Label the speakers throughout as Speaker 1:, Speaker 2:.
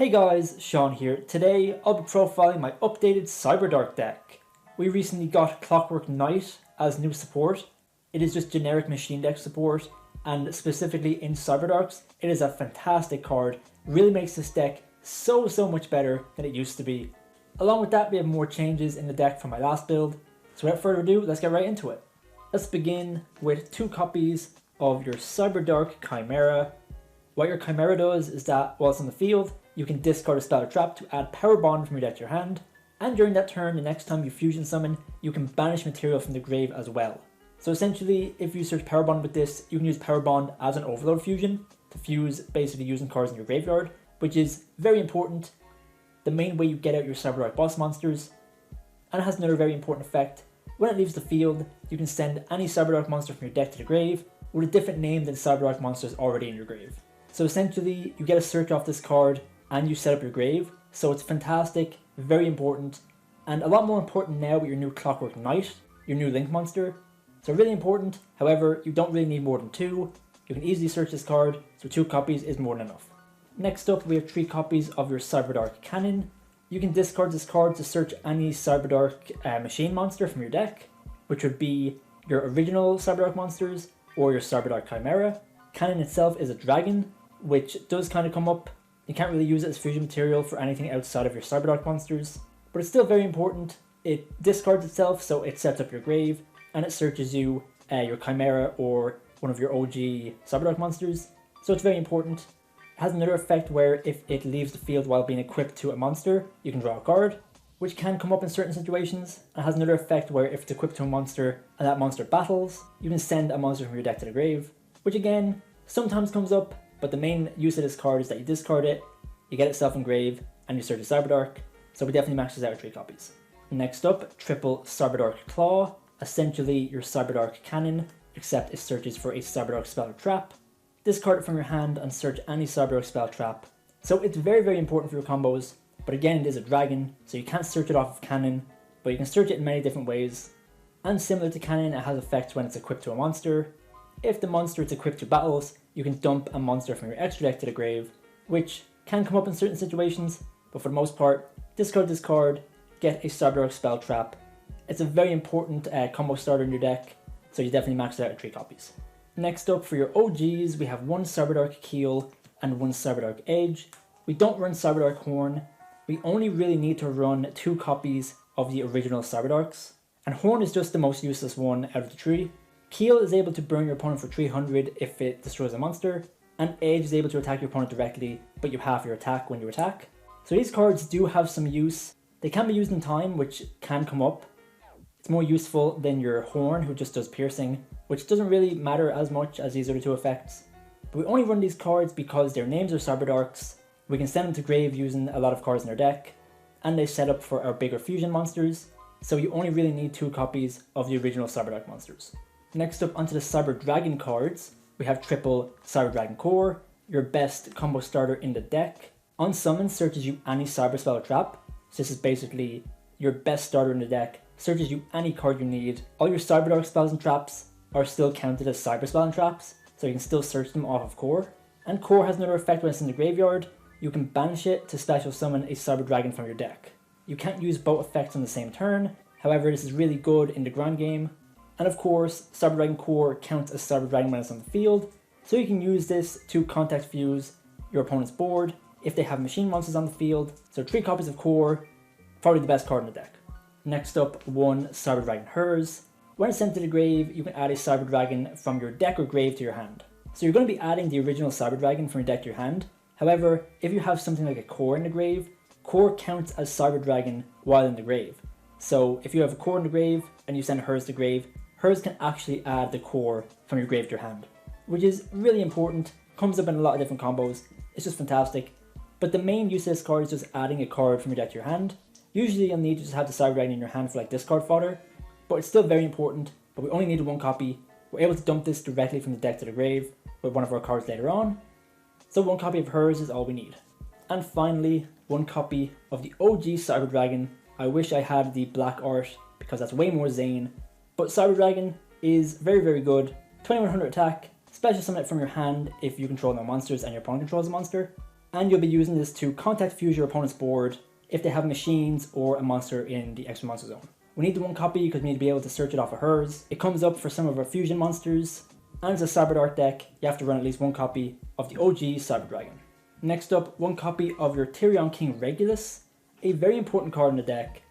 Speaker 1: Hey guys, Sean here. Today I'll be profiling my updated Cyberdark deck. We recently got Clockwork Knight as new support. It is just generic machine deck support, and specifically in Cyberdarks, it is a fantastic card. Really makes this deck so much better than it used to be. Along with that, we have more changes in the deck from my last build. So without further ado, let's get right into it. Let's begin with 2 copies of your Cyberdark Chimera. What your Chimera does is that while it's on the field, you can discard a spell or trap to add Power Bond from your deck to your hand, and during that turn, the next time you fusion summon, you can banish material from the grave as well. So essentially, if you search Power Bond with this, you can use Power Bond as an overload fusion to fuse basically using cards in your graveyard, which is very important. The main way you get out your Cyberdark boss monsters, and it has another very important effect. When it leaves the field, you can send any Cyberdark monster from your deck to the grave with a different name than Cyberdark monsters already in your grave. So essentially, you get a search off this card and you set up your grave, so it's fantastic, very important, and a lot more important now with your new Clockwork Knight, your new Link monster. So really important, however, you don't really need more than 2. You can easily search this card, so 2 copies is more than enough. Next up, we have 3 copies of your Cyberdark Cannon. You can discard this card to search any Cyberdark machine monster from your deck, which would be your original Cyberdark monsters or your Cyberdark Chimera. Cannon itself is a dragon, which does kind of come up. You can't really use it as fusion material for anything outside of your Cyberdark monsters, but it's still very important. It discards itself, so it sets up your grave, and it searches you your Chimera or one of your OG Cyberdark monsters, so it's very important. It has another effect where if it leaves the field while being equipped to a monster, you can draw a card, which can come up in certain situations. It has another effect where if it's equipped to a monster and that monster battles, you can send a monster from your deck to the grave, which again, sometimes comes up. But the main use of this card is that you discard it, you get itself in grave, and you search a Cyberdark, so we definitely max this out with 3 copies. Next up, triple Cyberdark Claw, essentially your Cyberdark Cannon, except it searches for a Cyberdark spell or trap. Discard it from your hand and search any Cyberdark spell or trap. So it's very important for your combos, but again it is a dragon, so you can't search it off of Cannon, but you can search it in many different ways. And similar to Cannon, it has effects when it's equipped to a monster. If the monster is equipped to battles, you can dump a monster from your extra deck to the grave, which can come up in certain situations, but for the most part, discard this card, get a Cyberdark spell trap. It's a very important combo starter in your deck, so you definitely max it out at 3 copies. Next up, for your OGs, we have 1 Cyberdark Keel and 1 Cyberdark Edge. We don't run Cyberdark Horn. We only really need to run 2 copies of the original Cyberdarks, and Horn is just the most useless one out of the 3. Keel is able to burn your opponent for 300 if it destroys a monster, and Edge is able to attack your opponent directly, but you half your attack when you attack. So these cards do have some use. They can be used in time, which can come up. It's more useful than your Horn, who just does piercing, which doesn't really matter as much as these other 2 effects. But we only run these cards because their names are Cyberdarks, we can send them to grave using a lot of cards in our deck, and they set up for our bigger fusion monsters, so you only really need 2 copies of the original Cyberdark monsters. Next up, onto the Cyberdragon cards, we have triple Cyberdragon Core, your best combo starter in the deck. On summon, searches you any cyber spell or trap, so this is basically your best starter in the deck, searches you any card you need. All your Cyberdark spells and traps are still counted as cyber spell and traps, so you can still search them off of Core. And Core has another effect when it's in the graveyard. You can banish it to special summon a Cyberdragon from your deck. You can't use both effects on the same turn, however this is really good in the grand game. And of course, Cyberdragon Core counts as Cyberdragon when it's on the field, so you can use this to contact fuse your opponent's board if they have machine monsters on the field. So 3 copies of Core, probably the best card in the deck. Next up, 1 Cyberdragon Herz. When it's sent to the grave, you can add a Cyberdragon from your deck or grave to your hand. So you're going to be adding the original Cyberdragon from your deck to your hand. However, if you have something like a Core in the grave, Core counts as Cyberdragon while in the grave. So if you have a Core in the grave and you send Herz to the grave, Herz can actually add the Core from your grave to your hand, which is really important, comes up in a lot of different combos, it's just fantastic. But the main use of this card is just adding a card from your deck to your hand. Usually you'll need to just have the Cyberdragon in your hand for like discard fodder, but it's still very important, but we only needed 1 copy. We're able to dump this directly from the deck to the grave with one of our cards later on, so 1 copy of Herz is all we need. And finally, 1 copy of the OG Cyberdragon. I wish I had the black art because that's way more Zane. But Cyberdragon is very good, 2100 attack, special summon it from your hand if you control no monsters and your opponent controls a monster. and you'll be using this to contact fuse your opponent's board if they have machines or a monster in the extra monster zone. We need the 1 copy because we need to be able to search it off of Herz. It comes up for some of our fusion monsters, and as a Cyberdark deck, you have to run at least 1 copy of the OG Cyberdragon. Next up, 1 copy of your Therion King Regulus, a very important card in the deck.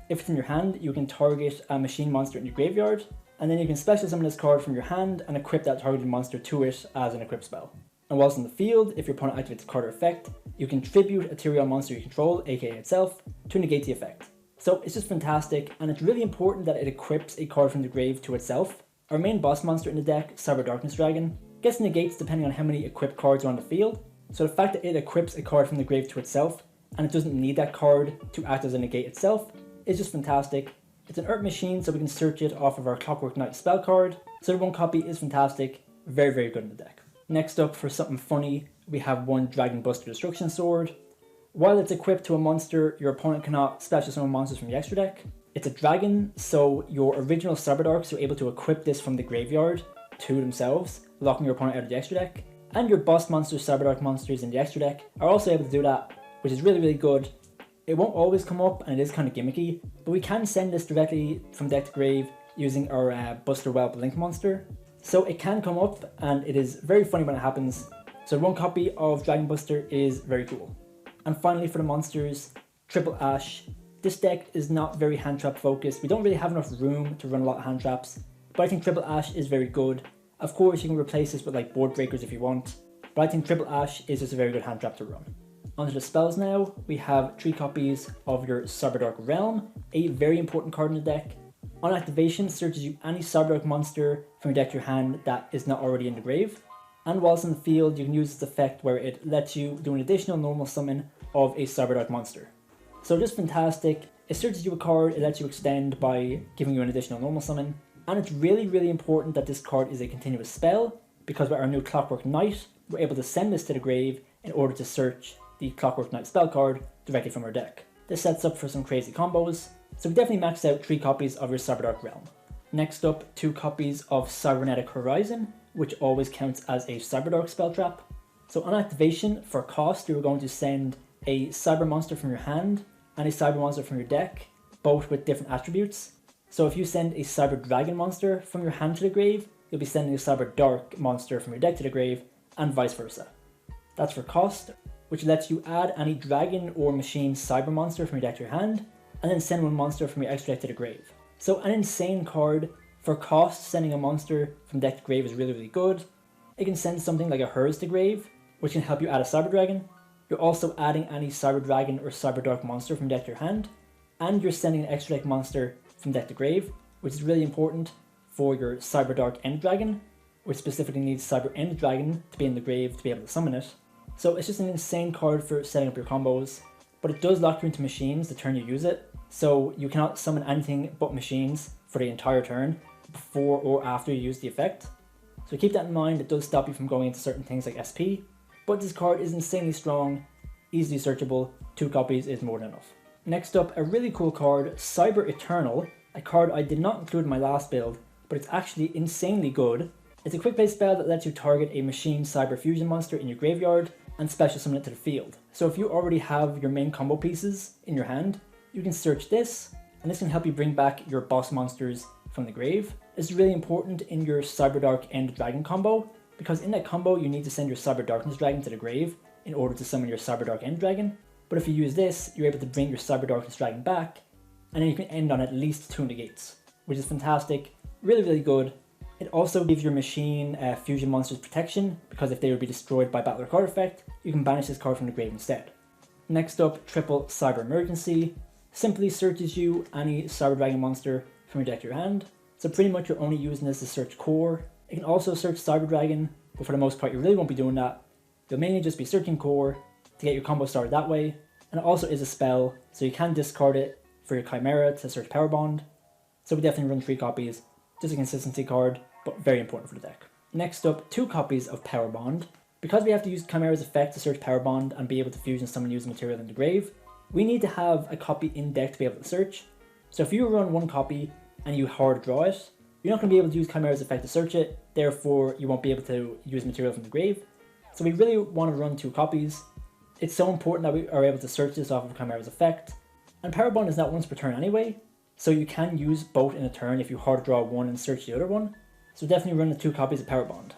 Speaker 1: If it's in your hand, you can target a machine monster in your graveyard, and then you can special summon this card from your hand and equip that targeted monster to it as an equip spell. And whilst in the field, if your opponent activates a card or effect, you can tribute a Therion monster you control, aka itself, to negate the effect. So it's just fantastic, and it's really important that it equips a card from the grave to itself. Our main boss monster in the deck, Cyberdarkness Dragon, gets negates depending on how many equipped cards are on the field, so the fact that it equips a card from the grave to itself, and it doesn't need that card to act as a negate itself, is just fantastic. It's an Earth machine, so we can search it off of our Clockwork Night spell card, so the 1 copy is fantastic, very very good in the deck. Next up, for something funny, we have 1 Dragon Buster Destruction Sword. While it's equipped to a monster, your opponent cannot special summon monsters from the extra deck. It's a dragon, so your original Cyberdarks are able to equip this from the graveyard to themselves, locking your opponent out of the extra deck. And your boss monsters, Cyberdark monsters in the extra deck, are also able to do that, which is really really good. It won't always come up, and it is kind of gimmicky, but we can send this directly from deck to grave using our Buster Whelp Link monster. So it can come up, and it is very funny when it happens. So 1 copy of Dragon Buster is very cool. And finally, for the monsters, Triple Ash. This deck is not very hand trap focused. We don't really have enough room to run a lot of hand traps, but I think Triple Ash is very good. Of course, you can replace this with like board breakers if you want, but I think Triple Ash is just a very good hand trap to run. Onto the spells now. We have 3 copies of your Cyberdark Realm, a very important card in the deck. On activation, searches you any Cyberdark monster from your deck to your hand that is not already in the grave. And whilst in the field, you can use this effect where it lets you do an additional normal summon of a Cyberdark monster. So just fantastic. It searches you a card, it lets you extend by giving you an additional normal summon. And it's really really important that this card is a continuous spell, because with our new Clockwork Night, we're able to send this to the grave in order to search the Clockwork Night spell card directly from our deck. This sets up for some crazy combos, so we definitely maxed out 3 copies of your Cyberdark Realm. Next up, 2 copies of Cybernetic Horizon, which always counts as a Cyberdark spell trap. So on activation, for cost, you're going to send a Cyber monster from your hand and a Cyber monster from your deck, both with different attributes. So if you send a Cyber Dragon monster from your hand to the grave, you'll be sending a Cyberdark monster from your deck to the grave, and vice versa. That's for cost, which lets you add any dragon or machine Cyber monster from your deck to your hand, and then send 1 monster from your extra deck to the grave. So an insane card. For cost, sending a monster from deck to grave is really really good. It can send something like a Herz to grave, which can help you add a Cyber Dragon. You're also adding any Cyber Dragon or Cyberdark monster from deck to your hand, and you're sending an extra deck monster from deck to grave, which is really important for your Cyberdark End Dragon, which specifically needs Cyber End Dragon to be in the grave to be able to summon it. So it's just an insane card for setting up your combos, but it does lock you into machines the turn you use it, so you cannot summon anything but machines for the entire turn before or after you use the effect. So keep that in mind. It does stop you from going into certain things like SP, but this card is insanely strong, easily searchable. 2 copies is more than enough. Next up, a really cool card, Cyber Eternal, a card I did not include in my last build, but it's actually insanely good. It's a quick play spell that lets you target a machine Cyber Fusion monster in your graveyard and special summon it to the field. So if you already have your main combo pieces in your hand, you can search this, and this can help you bring back your boss monsters from the grave. This is really important in your Cyberdark End Dragon combo, because in that combo you need to send your Cyberdarkness Dragon to the grave in order to summon your Cyberdark End Dragon. But if you use this, you're able to bring your Cyberdarkness Dragon back, and then you can end on at least 2 negates, which is fantastic, really really good. It also gives your machine fusion monsters protection, because if they would be destroyed by battle or card effect, you can banish this card from the grave instead. Next up, Triple Cyber Emergency. Simply searches you any Cyber Dragon monster from your deck to your hand. So pretty much you're only using this to search core. It can also search Cyber Dragon, but for the most part you really won't be doing that. You'll mainly just be searching core to get your combo started that way. And it also is a spell, so you can discard it for your Chimera to search Power Bond. So we definitely run 3 copies, just a consistency card, but very important for the deck. Next up, 2 copies of Power Bond. Because we have to use Chimera's effect to search Power Bond and be able to fusion summon using material in the grave, we need to have a copy in deck to be able to search. So if you run 1 copy and you hard draw it, you're not going to be able to use Chimera's effect to search it, therefore you won't be able to use material from the grave. So we really want to run 2 copies. It's so important that we are able to search this off of Chimera's effect, and Power Bond is not once per turn anyway, so you can use both in a turn if you hard draw one and search the other one, so definitely run the 2 copies of Power Bond.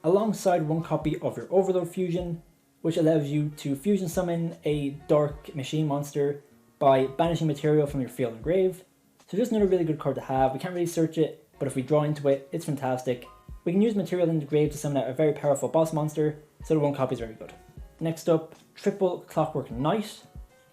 Speaker 1: Alongside 1 copy of your Overload Fusion, which allows you to fusion summon a dark machine monster by banishing material from your field and grave. So just another really good card to have. We can't really search it, but if we draw into it, it's fantastic. We can use material in the grave to summon out a very powerful boss monster, so the 1 copy is very good. Next up, triple Clockwork Knight.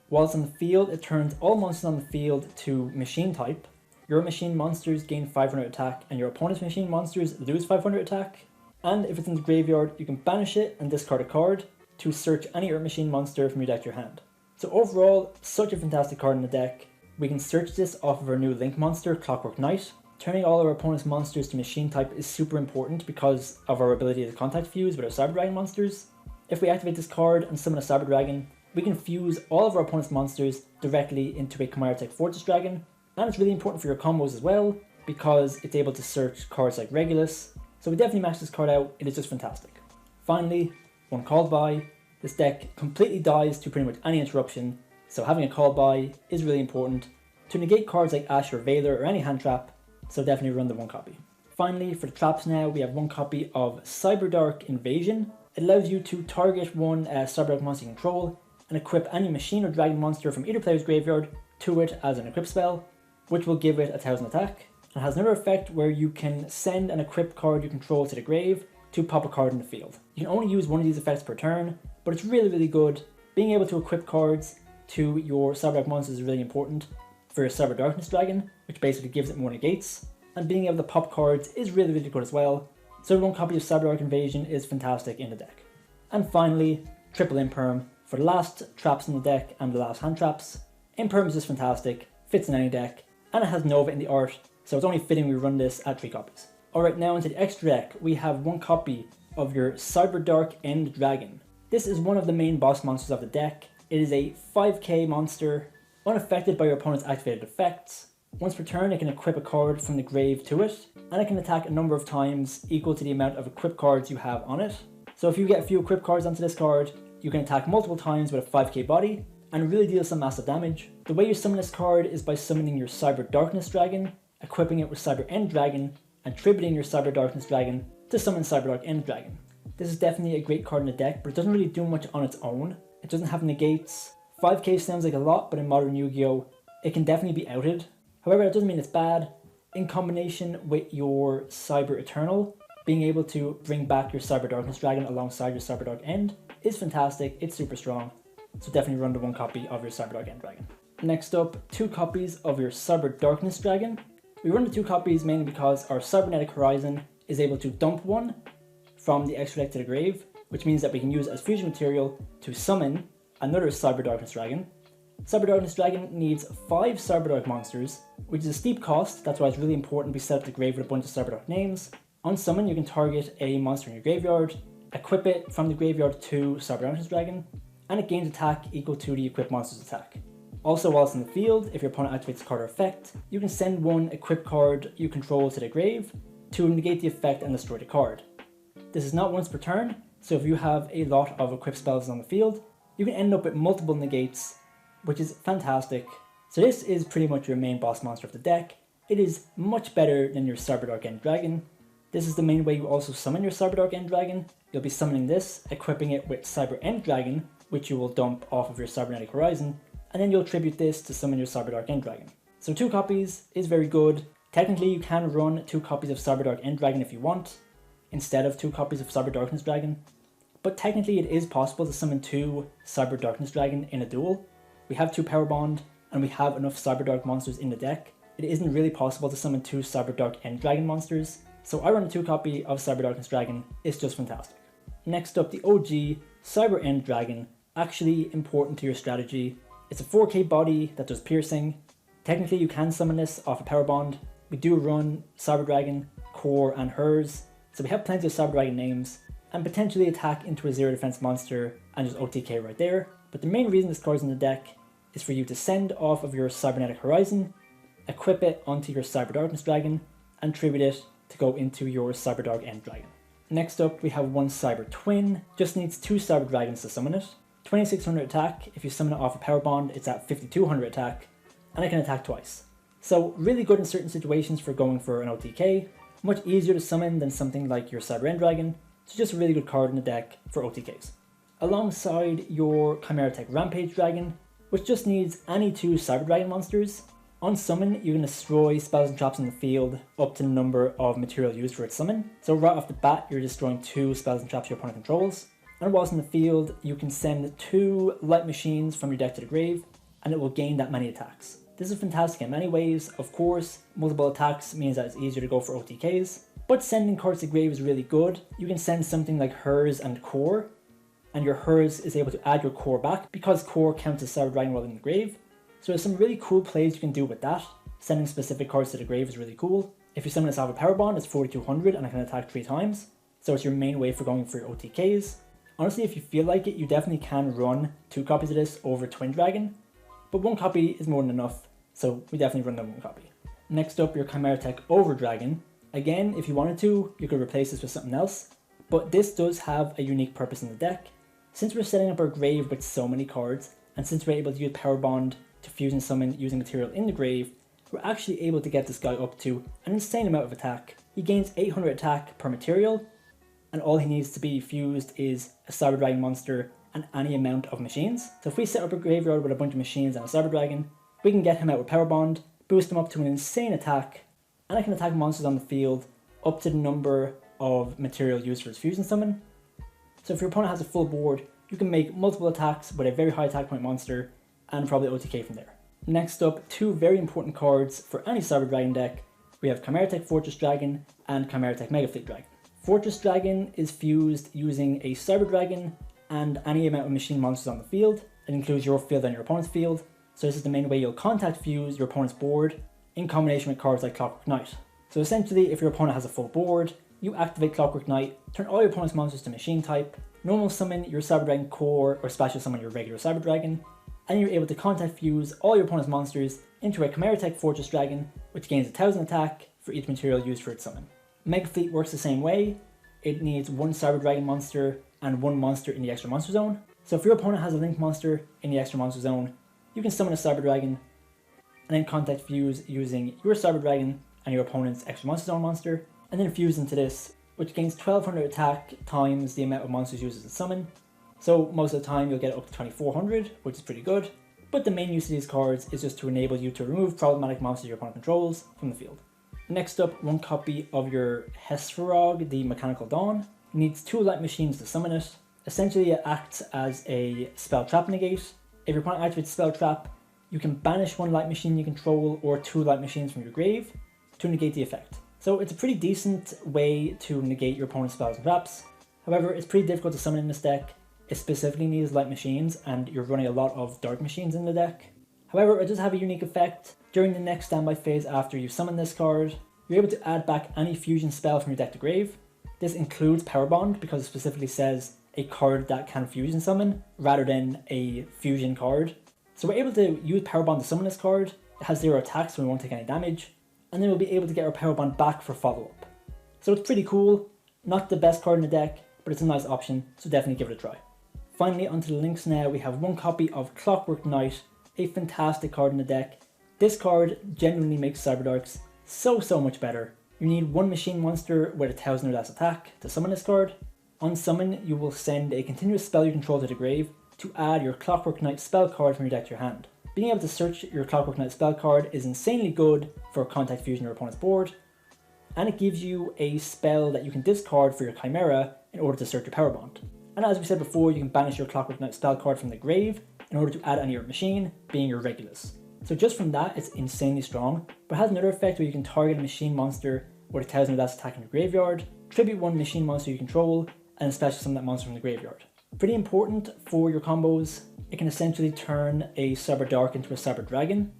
Speaker 1: Whilst on the field, it turns all monsters on the field to machine type. Your machine monsters gain 500 attack, and your opponent's machine monsters lose 500 attack. And if it's in the graveyard, you can banish it and discard a card to search any other machine monster from your deck to your hand. So overall, such a fantastic card in the deck. We can search this off of our new Link monster, Clockwork Knight. Turning all our opponent's monsters to machine type is super important because of our ability to contact fuse with our Cyberdragon monsters. If we activate this card and summon a Cyberdragon, we can fuse all of our opponent's monsters directly into a Chimeratech Overdragon, and it's really important for your combos as well because it's able to search cards like Regulus. So we definitely max this card out, it is just fantastic. Finally, 1 called by. This deck completely dies to pretty much any interruption, so having a call by is really important to negate cards like Ash or Veiler or any hand trap, so definitely run the 1 copy. Finally, for the traps now, we have 1 copy of Cyberdark Invasion. It allows you to target 1 Cyberdark monster you control and equip any machine or dragon monster from either player's graveyard to it as an equip spell, which will give it 1000 attack. It has another effect where you can send an equipped card you control to the grave to pop a card in the field. You can only use 1 of these effects per turn, but it's really good. Being able to equip cards to your Cyberdark monsters is really important for your Cyberdarkness Dragon, which basically gives it more negates, and being able to pop cards is really good as well. So 1 copy of Cyberdark Invasion is fantastic in the deck. And finally, triple Imperm for the last traps in the deck and the last hand traps. Imperm is just fantastic, fits in any deck, and it has Nova in the art, so it's only fitting we run this at 3 copies. Alright, now into the extra deck, we have 1 copy of your Cyberdark End Dragon. This is one of the main boss monsters of the deck. It is a 5k monster, unaffected by your opponent's activated effects. Once per turn, it can equip a card from the grave to it, and it can attack a number of times equal to the amount of equipped cards you have on it. So if you get a few equipped cards onto this card, you can attack multiple times with a 5k body, and really deal some massive damage. The way you summon this card is by summoning your Cyberdarkness Dragon, equipping it with Cyber End Dragon, and tributing your Cyberdarkness Dragon to summon Cyberdark End Dragon. This is definitely a great card in the deck, but it doesn't really do much on its own. It doesn't have negates. 5k sounds like a lot, but in modern Yu-Gi-Oh! It can definitely be outed. However, that doesn't mean it's bad. In combination with your Cyber Eternal, being able to bring back your Cyberdarkness Dragon alongside your Cyberdark End is fantastic, it's super strong. So definitely run the 1 copy of your Cyberdark End Dragon. Next up, 2 copies of your Cyberdarkness Dragon. We run the 2 copies mainly because our Cybernetic Horizon is able to dump 1 from the extra deck to the grave, which means that we can use it as fusion material to summon another Cyberdarkness Dragon. Cyberdarkness Dragon needs 5 Cyberdark monsters, which is a steep cost. That's why it's really important we set up the grave with a bunch of Cyberdark names. On summon, you can target a monster in your graveyard, equip it from the graveyard to Cyberdarkness Dragon, and it gains attack equal to the equipped monster's attack. Also, whilst in the field, if your opponent activates a card or effect, you can send 1 equipped card you control to the grave to negate the effect and destroy the card. This is not once per turn, so if you have a lot of equipped spells on the field, you can end up with multiple negates, which is fantastic. So this is pretty much your main boss monster of the deck. It is much better than your Cyberdark End Dragon. This is the main way you also summon your Cyberdark End Dragon. You'll be summoning this, equipping it with Cyber End Dragon, which you will dump off of your Cybernetic Horizon, and then you'll tribute this to summon your Cyberdark End Dragon. So 2 copies is very good. Technically you can run 2 copies of Cyberdark End Dragon if you want, instead of 2 copies of Cyberdarkness Dragon. But technically it is possible to summon 2 Cyberdarkness Dragon in a duel. We have 2 Power Bond, and we have enough Cyberdark monsters in the deck. It isn't really possible to summon 2 Cyberdark End Dragon monsters, so I run a 2 copy of Cyberdarkness Dragon, it's just fantastic. Next up, the OG Cyber End Dragon, actually important to your strategy. It's a 4k body that does piercing. Technically you can summon this off a Power Bond. We do run Cyberdragon, Core and Herz, so we have plenty of Cyberdragon names, and potentially attack into a 0 defense monster and just OTK right there. But the main reason this card's in the deck is for you to send off of your Cybernetic Horizon, equip it onto your Cyberdarkness Dragon, and tribute it to go into your Cyberdark End Dragon. Next up we have 1 Cyber Twin, just needs 2 Cyber Dragons to summon it. 2600 attack. If you summon it off a power bond, it's at 5200 attack, and it can attack twice. So really good in certain situations for going for an OTK, much easier to summon than something like your Cyberdark End Dragon, so just a really good card in the deck for OTKs. Alongside your Chimeratech Rampage Dragon, which just needs any 2 Cyberdragon monsters. On summon, you can destroy spells and traps in the field up to the number of material used for its summon. So right off the bat, you're destroying 2 spells and traps your opponent controls. And whilst in the field, you can send 2 light machines from your deck to the grave, and it will gain that many attacks. This is fantastic in many ways. Of course, multiple attacks means that it's easier to go for OTKs, but sending cards to the grave is really good. You can send something like Herz and Core, and your Herz is able to add your Core back because Core counts as Cyberdragon while in the grave. So there's some really cool plays you can do with that. Sending specific cards to the grave is really cool. If you summon this off a power bond, it's 4200 and it can attack 3 times. So it's your main way for going for your OTKs. Honestly, if you feel like it, you definitely can run 2 copies of this over Twin Dragon, but 1 copy is more than enough, so we definitely run them 1 copy. Next up, your Chimeratech Overdragon. Again, if you wanted to, you could replace this with something else, but this does have a unique purpose in the deck. Since we're setting up our grave with so many cards, and since we're able to use Power Bond to fusion summon using material in the grave, we're actually able to get this guy up to an insane amount of attack. He gains 800 attack per material, and all he needs to be fused is a Cyberdragon monster and any amount of machines. So if we set up a graveyard with a bunch of machines and a Cyberdragon, we can get him out with Power Bond, boost him up to an insane attack, and I can attack monsters on the field up to the number of material used for his fusion summon. So if your opponent has a full board, you can make multiple attacks with a very high attack point monster and probably OTK from there. Next up, 2 very important cards for any Cyberdragon deck. We have Chimeratech Fortress Dragon and Chimeratech Megafleet Dragon. Fortress Dragon is fused using a Cyberdragon and any amount of machine monsters on the field. It includes your field and your opponent's field. So this is the main way you'll contact fuse your opponent's board in combination with cards like Clockwork Knight. So essentially, if your opponent has a full board, you activate Clockwork Knight, turn all your opponent's monsters to machine type, normal summon your Cyberdragon Core or special summon your regular Cyberdragon, and you're able to contact fuse all your opponent's monsters into a Chimeratech Fortress Dragon, which gains 1000 attack for each material used for its summon. Megafleet works the same way. It needs 1 Cyberdragon monster and 1 monster in the extra monster zone. So if your opponent has a Link monster in the extra monster zone, you can summon a Cyberdragon and then contact fuse using your Cyberdragon and your opponent's extra monster zone monster, and then fuse into this, which gains 1200 attack times the amount of monsters used as a summon. So most of the time you'll get up to 2400, which is pretty good, but the main use of these cards is just to enable you to remove problematic monsters your opponent controls from the field. Next up, 1 copy of your Heosvarog, the Mechanical Dawn. It needs 2 light machines to summon it. Essentially it acts as a spell trap negate. If your opponent activates spell trap, you can banish 1 light machine you control or 2 light machines from your grave to negate the effect. So it's a pretty decent way to negate your opponent's spells and traps. However, it's pretty difficult to summon in this deck. It specifically needs light machines and you're running a lot of dark machines in the deck. However, it does have a unique effect. During the next standby phase after you summon this card, you're able to add back any fusion spell from your deck to grave. This includes Power Bond because it specifically says a card that can fusion summon rather than a fusion card. So we're able to use Power Bond to summon this card. It has 0 attacks so we won't take any damage. And then we'll be able to get our Power Bond back for follow-up. So it's pretty cool. Not the best card in the deck, but it's a nice option, so definitely give it a try. Finally, onto the links now, we have 1 copy of Clockwork Knight, a fantastic card in the deck. This card genuinely makes Cyberdarks so much better. You need 1 machine monster with 1000 or less attack to summon this card. On summon, you will send a continuous spell you control to the grave to add your Clockwork Knight spell card from your deck to your hand. Being able to search your Clockwork Knight spell card is insanely good for contact fusion your opponent's board, and it gives you a spell that you can discard for your Chimera in order to search your Power Bond. And as we said before, you can banish your Clockwork Knight spell card from the grave in order to add on your machine, being your Regulus. So just from that, it's insanely strong, but it has another effect where you can target a machine monster with 1000 or less attack in your graveyard, tribute 1 machine monster you control, and special summon that monster from the graveyard. Pretty important for your combos. It can essentially turn a Cyberdark into a Cyberdragon, and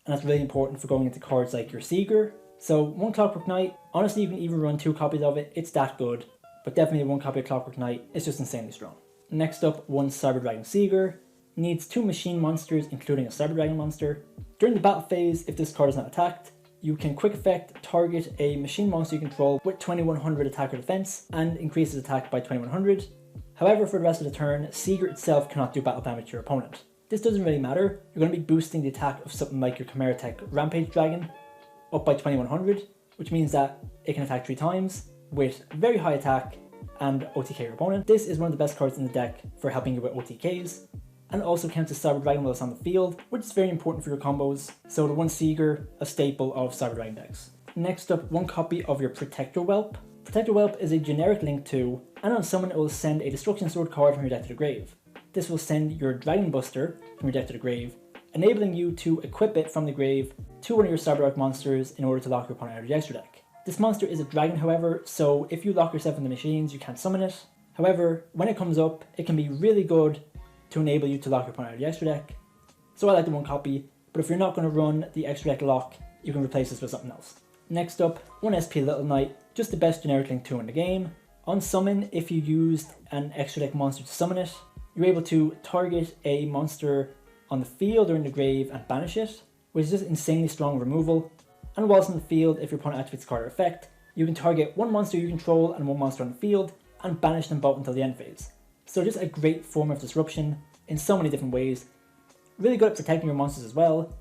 Speaker 1: that's really important for going into cards like your Seeger. So 1 Clockwork Knight, honestly you can even run 2 copies of it, it's that good, but definitely 1 copy of Clockwork Knight, it's just insanely strong. Next up, 1 Cyberdragon Seeger, needs 2 machine monsters including a Cyberdragon monster. During the battle phase, if this card is not attacked, you can quick effect target a machine monster you control with 2100 attack or defense and increase its attack by 2100. However, for the rest of the turn, Seeger itself cannot do battle damage to your opponent. This doesn't really matter. You're going to be boosting the attack of something like your Chimeratech Rampage Dragon up by 2100, which means that it can attack 3 times with very high attack and OTK your opponent. This is one of the best cards in the deck for helping you with OTKs, and it also counts as Cyberdragon while it's on the field, which is very important for your combos. So the 1 Seeger, a staple of Cyberdragon decks. Next up, 1 copy of your Protector Whelp. Protector Whelp is a generic link to, and on summon it will send a Destruction Sword card from your deck to the grave. This will send your Dragon Buster from your deck to the grave, enabling you to equip it from the grave to one of your Cyberdark monsters in order to lock your opponent out of the extra deck. This monster is a dragon, however, so if you lock yourself in the machines, you can't summon it. However, when it comes up, it can be really good to enable you to lock your opponent out of the extra deck. So I like the 1 copy, but if you're not going to run the extra deck lock, you can replace this with something else. Next up, 1 SP Little Knight, just the best generic link 2 in the game. On summon, if you used an extra deck monster to summon it, you're able to target a monster on the field or in the grave and banish it, which is just insanely strong removal. And whilst on the field, if your opponent activates a card or effect, you can target 1 monster you control and 1 monster on the field and banish them both until the end phase. So just a great form of disruption in so many different ways. Really good at protecting your monsters as well.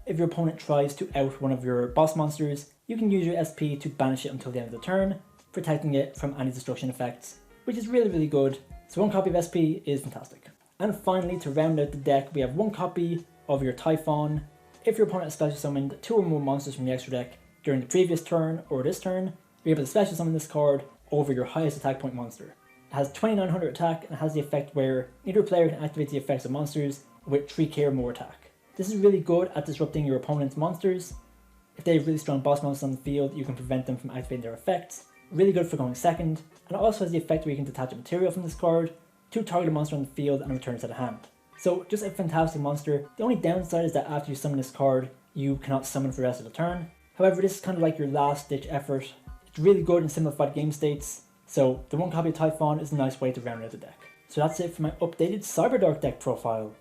Speaker 1: If your opponent tries to out one of your boss monsters, you can use your SP to banish it until the end of the turn, protecting it from any destruction effects, which is really good. So 1 copy of SP is fantastic. And finally, to round out the deck, we have 1 copy of your TY-PHON. If your opponent has special summoned 2 or more monsters from the extra deck during the previous turn or this turn, you're able to special summon this card over your highest attack point monster. It has 2900 attack and has the effect where neither player can activate the effects of monsters with 3k or more attack. This is really good at disrupting your opponent's monsters. If they have really strong boss monsters on the field, you can prevent them from activating their effects. Really good for going second, and it also has the effect where you can detach a material from this card to target a monster on the field and return it to the hand. So just a fantastic monster. The only downside is that after you summon this card, you cannot summon for the rest of the turn. However, this is kind of like your last ditch effort. It's really good in simplified game states, so the 1 copy of TY-PHON is a nice way to round out the deck. So that's it for my updated Cyberdark deck profile.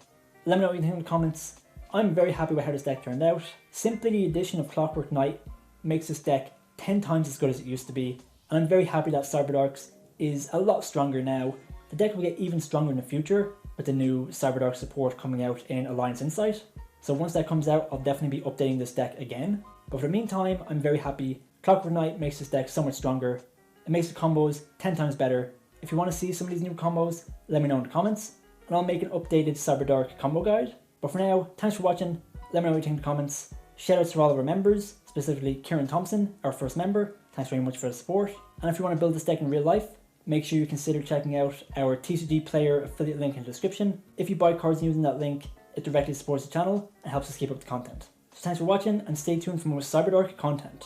Speaker 1: Let me know what you think in the comments. I'm very happy with how this deck turned out. Simply the addition of Clockwork Knight makes this deck 10 times as good as it used to be, and I'm very happy that Cyberdark's is a lot stronger now. The deck will get even stronger in the future with the new Cyberdark support coming out in Alliance Insight. So once that comes out, I'll definitely be updating this deck again. But for the meantime, I'm very happy. Clockwork Knight makes this deck so much stronger. It makes the combos 10 times better. If you want to see some of these new combos, let me know in the comments, and I'll make an updated Cyberdark combo guide. But for now, thanks for watching. Let me know what you think in the comments. Shoutouts to all of our members, specifically Kieran Thompson, our first member. Thanks very much for the support. And if you want to build this deck in real life, make sure you consider checking out our TCG player affiliate link in the description. If you buy cards using that link, it directly supports the channel and helps us keep up the content. So thanks for watching, and stay tuned for more Cyberdark content.